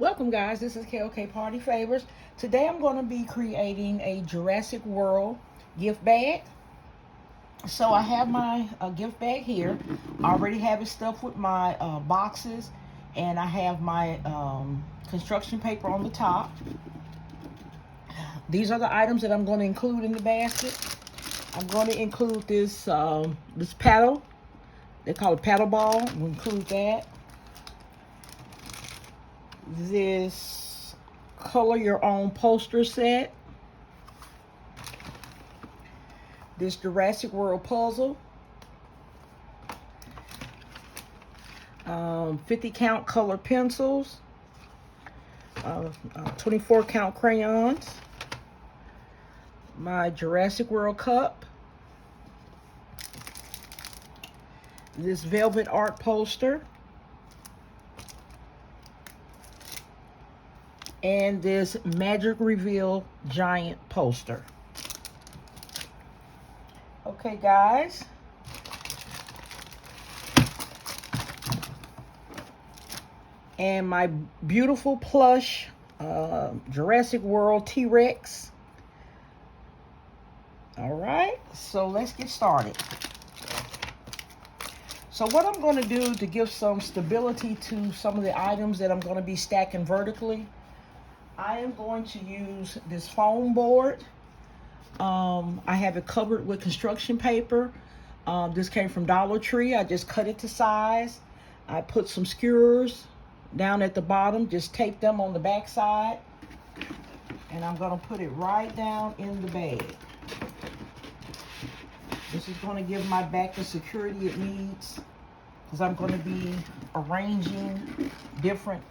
Welcome guys, this is KOK Party Favors. Today I'm going to be creating a Jurassic World gift bag. So I have my gift bag here. I already have it stuffed with my boxes, and I have my construction paper on the top. These are the items that I'm going to include in the basket. I'm going to include this this paddle. They call it paddle ball. We'll include that. This color your own poster set, this Jurassic World puzzle, 50 count color pencils, 24 count crayons, my Jurassic World cup, this velvet art poster, and this Magic Reveal giant poster. Okay guys, and my beautiful plush Jurassic World T-Rex. All right, so let's get started. So what I'm going to do to give some stability to some of the items that I'm going to be stacking vertically, I am going to use this foam board. I have it covered with construction paper. This came from Dollar Tree. I just cut it to size. I put some skewers down at the bottom, just tape them on the back side. And I'm going to put it right down in the bag. This is going to give my bag the security it needs, because I'm going to be arranging different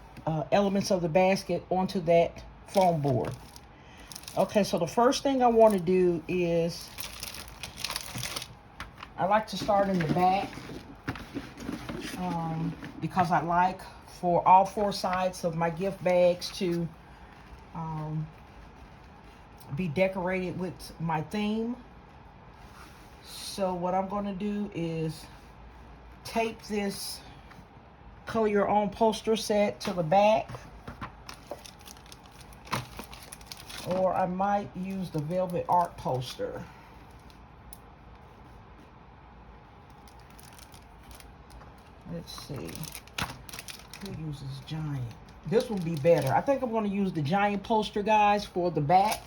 elements of the basket onto that foam board. Okay, so the first thing I want to do is I like to start in the back because I like for all four sides of my gift bags to be decorated with my theme. So what I'm going to do is tape this color your own poster set to the back, or I might use the velvet art poster. Let's see, who uses giant? This will be better. I think I'm going to use the giant poster, guys, for the back.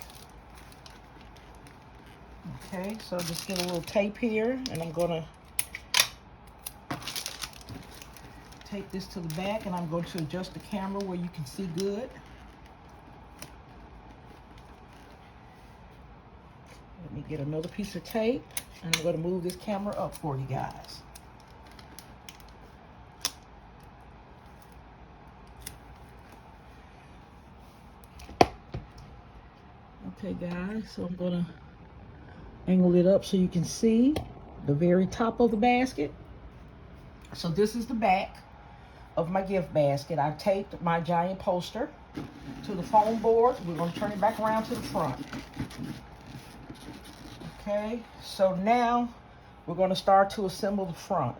Okay, so just get a little tape here, and I'm going to take this to the back, and I'm going to adjust the camera where you can see good. Let me get another piece of tape, and I'm going to move this camera up for you guys. Okay guys, so I'm going to angle it up so you can see the very top of the basket. So this is the back of my gift basket. I taped my giant poster to the foam board. We're going to turn it back around to the front. Okay, so now we're going to start to assemble the front.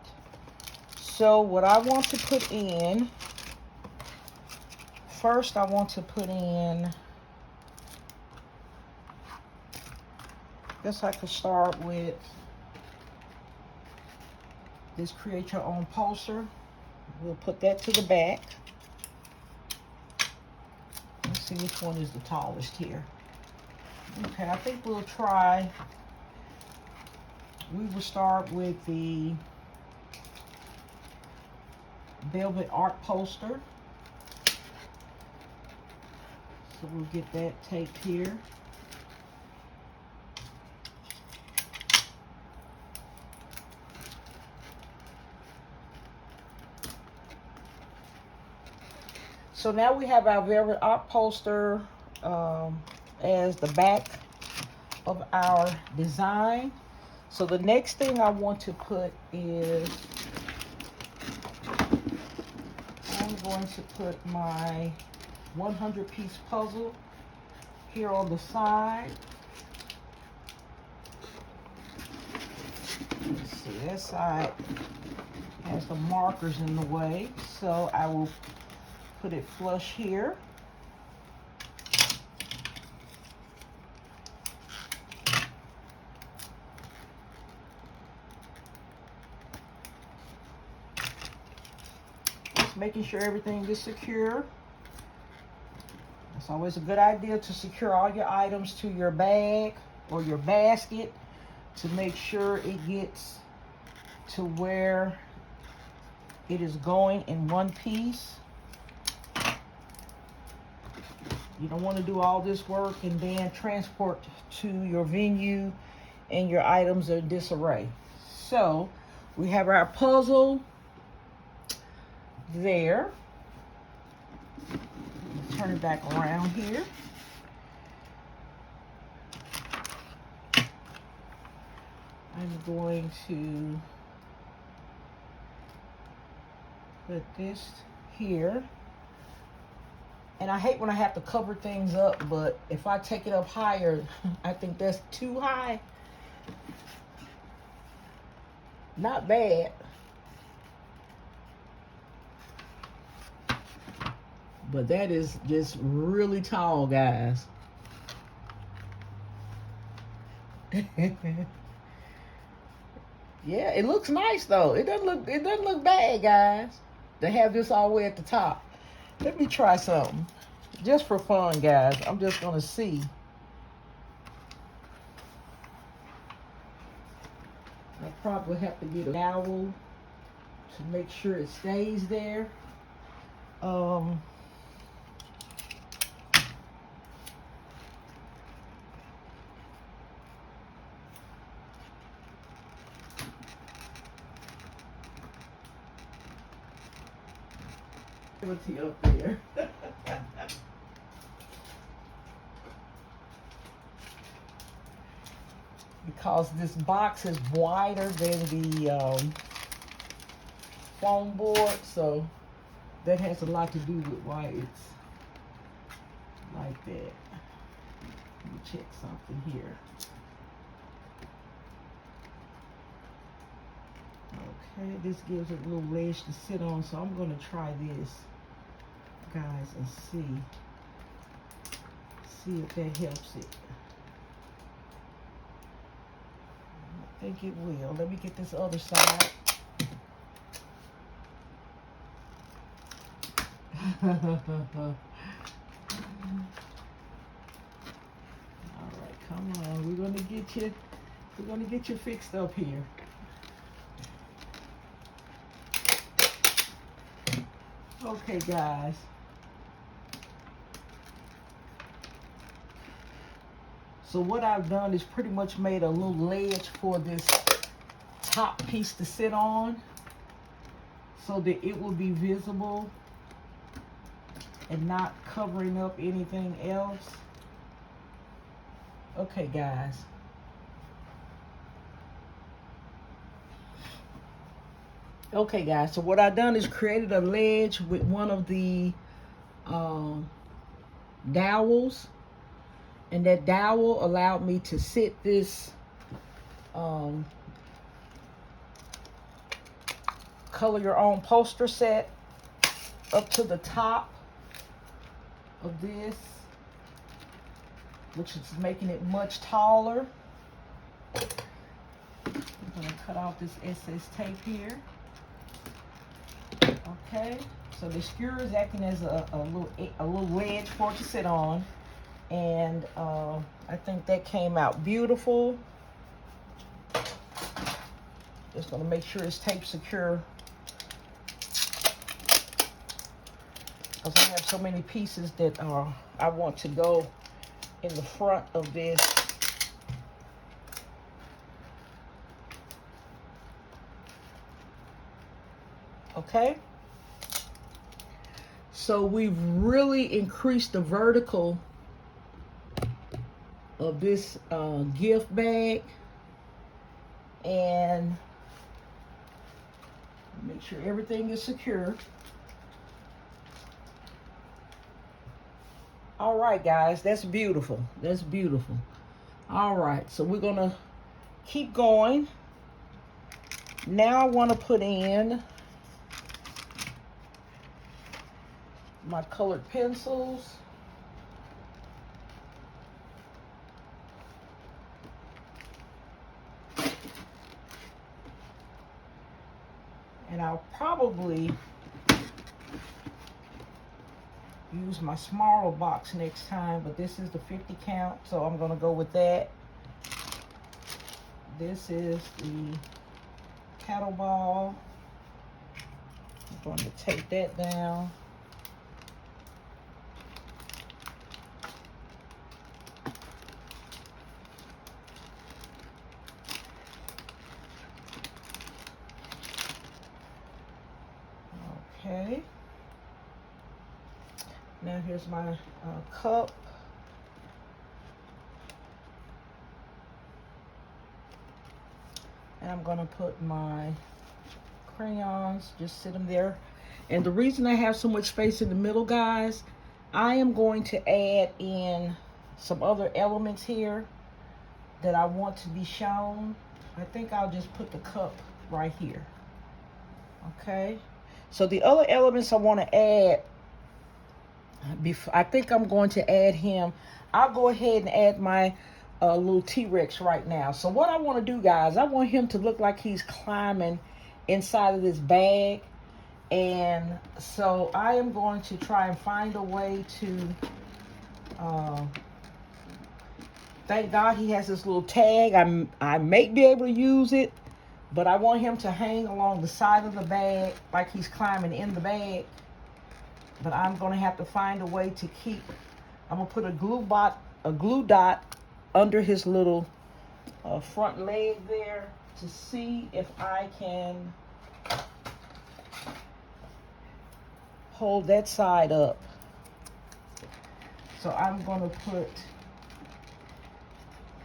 So what I want to put in, first I want to put in, I guess I could start with this create your own poster. We'll put that to the back. Let's see which one is the tallest here. Okay, I think we'll try, we will start with the velvet art poster. So we'll get that taped here. So now we have our velvet art poster as the back of our design. So the next thing I want to put is, I'm going to put my 100-piece puzzle here on the side. Let's see, that side has the markers in the way, so I will put it flush here. Just making sure everything is secure. It's always a good idea to secure all your items to your bag or your basket to make sure it gets to where it is going in one piece. You don't want to do all this work and then transport to your venue and your items are in disarray. So we have our puzzle there. Turn it back around here. I'm going to put this here. And I hate when I have to cover things up, but if I take it up higher, I think that's too high. Not bad. But that is just really tall, guys. Yeah, it looks nice though. It doesn't look bad, guys, to have this all the way at the top. Let me try something. Just for fun, guys. I'm just gonna see. I probably have to get a dowel to make sure it stays there. Up there. Because this box is wider than the foam board, so that has a lot to do with why it's like that. Let me check something here. Okay, this gives it a little ledge to sit on, so I'm going to try this, guys, and see if that helps it. I think it will. Let me get this other side. All right, come on. We're gonna get you fixed up here. Okay, guys. So what I've done is pretty much made a little ledge for this top piece to sit on so that it will be visible and not covering up anything else. Okay, guys. Okay, guys, so what I've done is created a ledge with one of the dowels, and that dowel allowed me to sit this color your own poster set up to the top of this, which is making it much taller. I'm going to cut off this SS tape here. Okay, so the skewer is acting as a little ledge for it to sit on, and I think that came out beautiful. Just gonna make sure it's tape secure, because I have so many pieces that I want to go in the front of this. Okay. So we've really increased the vertical of this gift bag, and make sure everything is secure. All right, guys, that's beautiful. That's beautiful. All right, so we're gonna keep going. Now I want to put in my colored pencils. And I'll probably use my smaller box next time, but this is the 50 count, so I'm gonna go with that. This is the cattle ball. I'm going to take that down. Okay. Now here's my cup. And I'm gonna put my crayons, just sit them there. And the reason I have so much space in the middle, guys, I am going to add in some other elements here that I want to be shown. I think I'll just put the cup right here. Okay. So the other elements I want to add, I think I'm going to add him. I'll go ahead and add my little T-Rex right now. So what I want to do, guys, I want him to look like he's climbing inside of this bag. And so I am going to try and find a way to, thank God he has this little tag. I may be able to use it, but I want him to hang along the side of the bag like he's climbing in the bag. But I'm going to have to find a way to keep, I'm going to put a glue dot under his little front leg there to see if I can hold that side up. So I'm going to put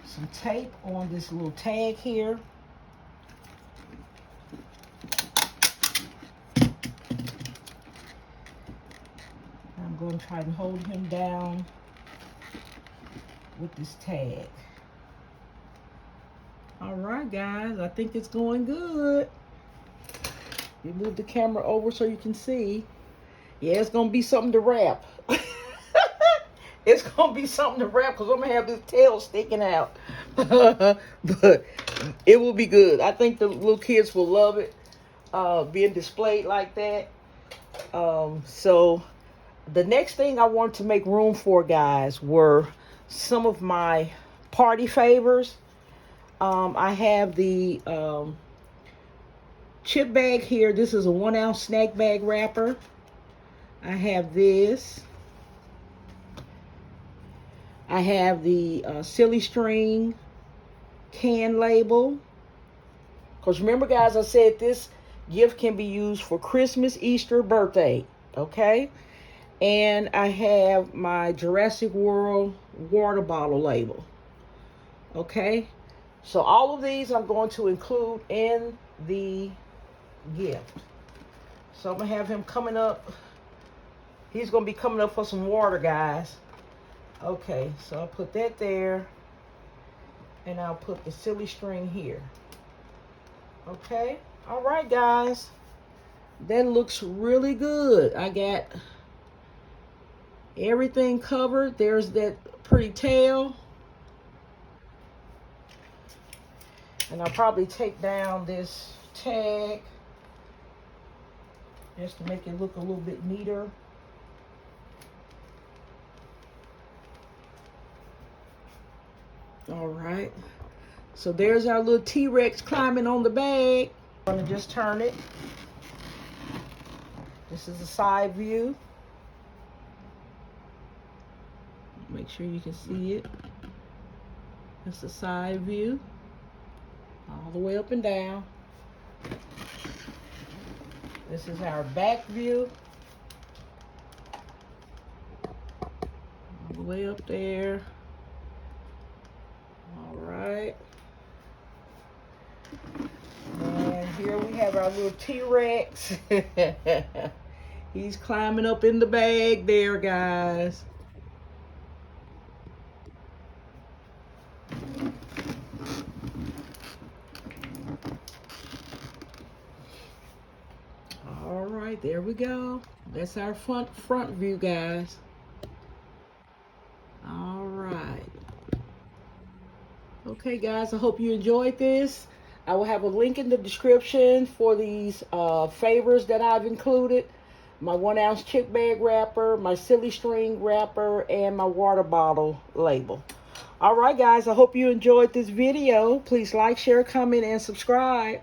some tape on this little tag here. I'm going to try and hold him down with this tag. All right, guys, I think it's going good. You move the camera over so you can see. Yeah, it's going to be something to wrap. It's going to be something to wrap because I'm going to have this tail sticking out. But it will be good. I think the little kids will love it being displayed like that. So the next thing I wanted to make room for, guys, were some of my party favors. I have the chip bag here. This is a 1 ounce snack bag wrapper. I have this. I have the silly string can label. Because remember, guys, I said this gift can be used for Christmas, Easter, birthday. Okay? And I have my Jurassic World water bottle label. Okay? So all of these I'm going to include in the gift. So I'm going to have him coming up. He's going to be coming up for some water, guys. Okay, so I'll put that there. And I'll put the silly string here. Okay. All right, guys. That looks really good. I got everything covered. There's that pretty tail. And I'll probably take down this tag just to make it look a little bit neater. All right. So there's our little T-Rex climbing on the bag. I'm going to just turn it. This is a side view. Make sure you can see it. That's the side view. All the way up and down. This is our back view. All the way up there. All right. And here we have our little T-Rex. He's climbing up in the bag there, guys. All right, right, there we go. That's our front view, guys. All right. Okay, guys, I hope you enjoyed this. I will have a link in the description for these favors that I've included. My 1-ounce chick bag wrapper, my silly string wrapper, and my water bottle label. All right, guys, I hope you enjoyed this video. Please like, share, comment, and subscribe.